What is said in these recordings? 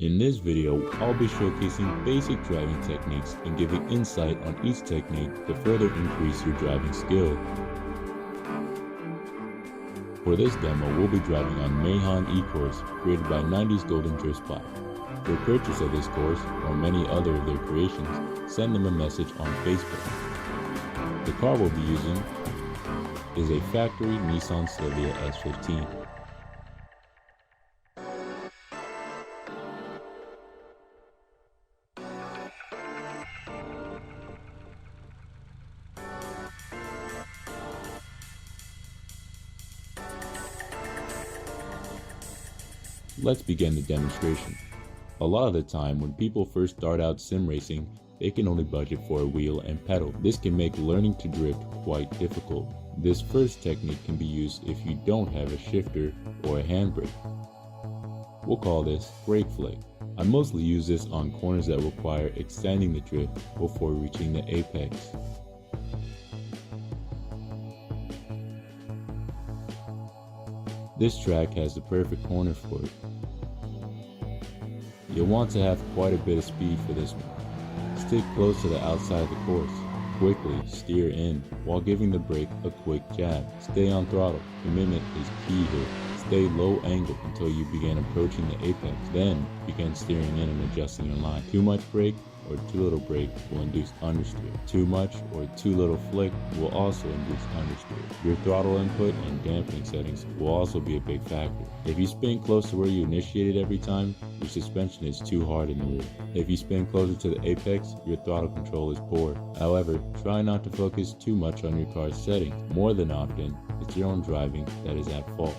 In this video, I'll be showcasing basic driving techniques and giving insight on each technique to further increase your driving skill. For this demo, we'll be driving on Mayhan E-Course, created by 90s Golden Drift Spot. For purchase of this course, or many other of their creations, send them a message on Facebook. The car we'll be using is a factory Nissan Silvia S15. Let's begin the demonstration. A lot of the time when people first start out sim racing, they can only budget for a wheel and pedal. This can make learning to drift quite difficult. This first technique can be used if you don't have a shifter or a handbrake. We'll call this brake flick. I mostly use this on corners that require extending the drift before reaching the apex. This track has the perfect corner for it. You'll want to have quite a bit of speed for this one. Stick close to the outside of the course. Quickly steer in while giving the brake a quick jab. Stay on throttle. Commitment is key here. Stay low angle until you begin approaching the apex. Then begin steering in and adjusting your line. Too much brake or too little brake will induce understeer. Too much or too little flick will also induce understeer. Your throttle input and dampening settings will also be a big factor. If you spin close to where you initiated every time, your suspension is too hard in the rear. If you spin closer to the apex, your throttle control is poor. However, try not to focus too much on your car's settings. More than often, it's your own driving that is at fault.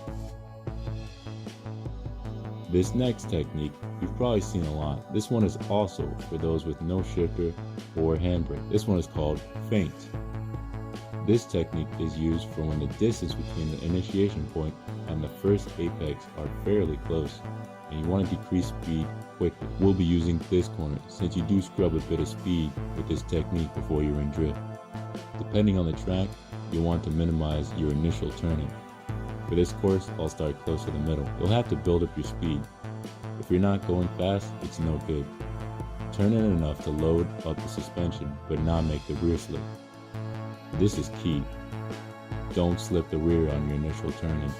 This next technique you've probably seen a lot. This one is also for those with no shifter or handbrake. This one is called feint. This technique is used for when the distance between the initiation point and the first apex are fairly close and you want to decrease speed quickly. We'll be using this corner since you do scrub a bit of speed with this technique before you're in drift. Depending on the track, you'll want to minimize your initial turning. For this course, I'll start close to the middle. You'll have to build up your speed. If you're not going fast, it's no good. Turn in enough to load up the suspension, but not make the rear slip. This is key. Don't slip the rear on your initial turn-in.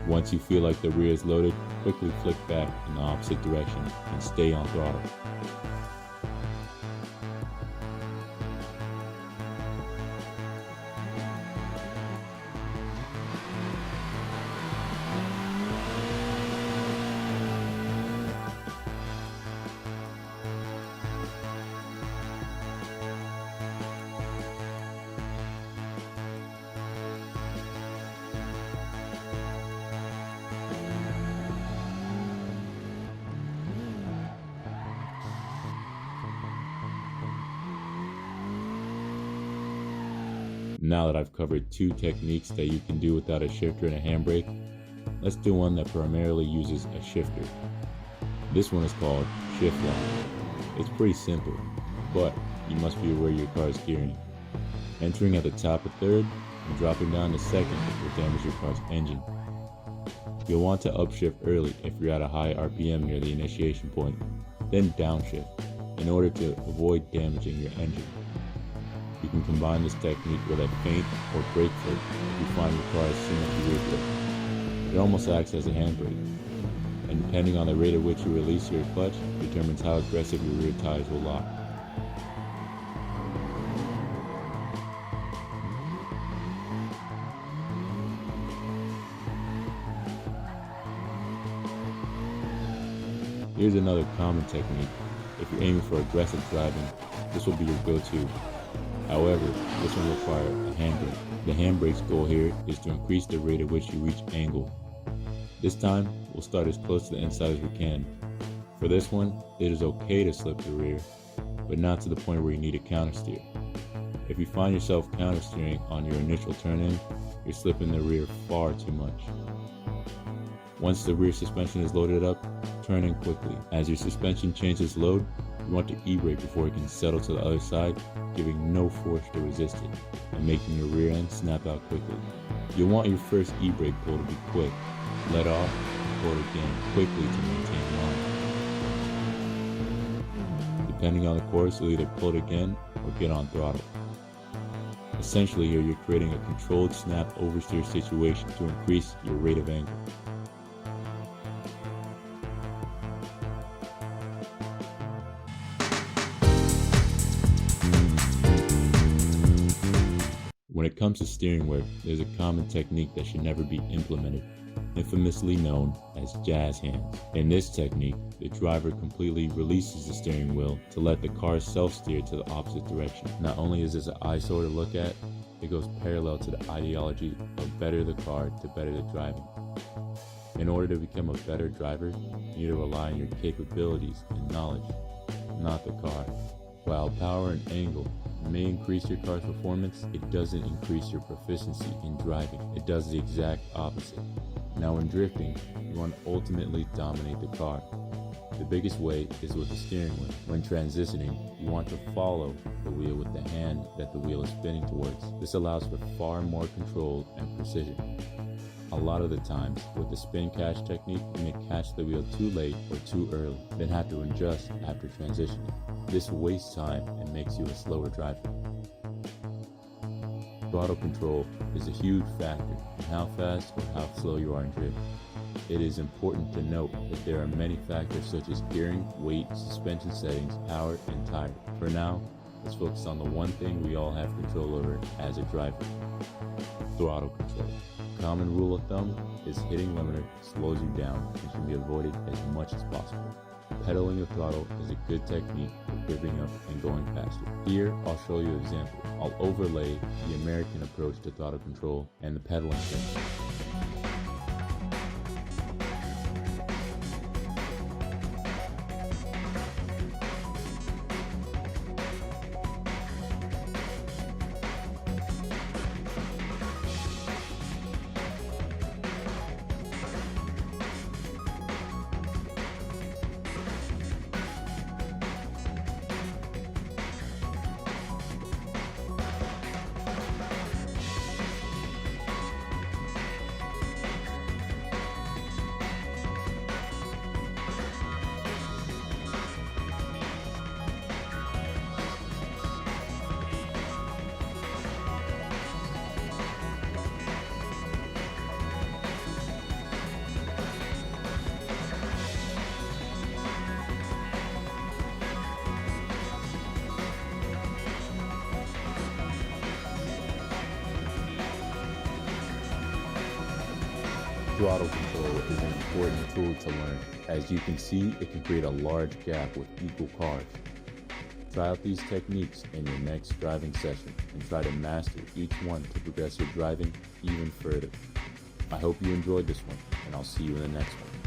Once you feel like the rear is loaded, quickly flick back in the opposite direction and stay on throttle. Now that I've covered two techniques that you can do without a shifter and a handbrake, let's do one that primarily uses a shifter. This one is called shift lock. It's pretty simple, but you must be aware your car is gearing. Entering at the top of third and dropping down to second will damage your car's engine. You'll want to upshift early if you're at a high RPM near the initiation point, then downshift in order to avoid damaging your engine. You can combine this technique with a feint or brake flick if you find your car is too much rear flip. It almost acts as a handbrake, and depending on the rate at which you release your clutch determines how aggressive your rear tires will lock. Here's another common technique. If you're aiming for aggressive driving, this will be your go-to. However, this will require a handbrake. The handbrake's goal here is to increase the rate at which you reach angle. This time, we'll start as close to the inside as we can. For this one, it is okay to slip the rear, but not to the point where you need a countersteer. If you find yourself countersteering on your initial turn-in, you're slipping the rear far too much. Once the rear suspension is loaded up, turn in quickly. As your suspension changes load, you want to e-brake before it can settle to the other side, giving no force to resist it, and making your rear end snap out quickly. You'll want your first e-brake pull to be quick. Let off, pull it again quickly to maintain line. Depending on the course, you'll either pull it again or get on throttle. Essentially here, you're creating a controlled snap oversteer situation to increase your rate of angle. When it comes to steering work, there's a common technique that should never be implemented, infamously known as jazz hands. In this technique, the driver completely releases the steering wheel to let the car self-steer to the opposite direction. Not only is this an eyesore to look at, it goes parallel to the ideology of better the car to better the driving. In order to become a better driver, you need to rely on your capabilities and knowledge, not the car. While power and angle may increase your car's performance, it doesn't increase your proficiency in driving. It does the exact opposite. Now when drifting, you want to ultimately dominate the car. The biggest way is with the steering wheel. When transitioning, you want to follow the wheel with the hand that the wheel is spinning towards. This allows for far more control and precision. A lot of the times, with the spin catch technique, you may catch the wheel too late or too early, then have to adjust after transitioning. This wastes time and makes you a slower driver. Throttle control is a huge factor in how fast or how slow you are in drift. It is important to note that there are many factors such as gearing, weight, suspension settings, power, and tire. For now, let's focus on the one thing we all have control over as a driver: throttle control. Common rule of thumb is hitting limiter slows you down and should be avoided as much as possible. Pedaling the throttle is a good technique for gripping up and going faster. Here, I'll show you an example. I'll overlay the American approach to throttle control and the pedaling technique. Throttle control is an important tool to learn. As you can see, it can create a large gap with equal cars. Try out these techniques in your next driving session and try to master each one to progress your driving even further. I hope you enjoyed this one, and I'll see you in the next one.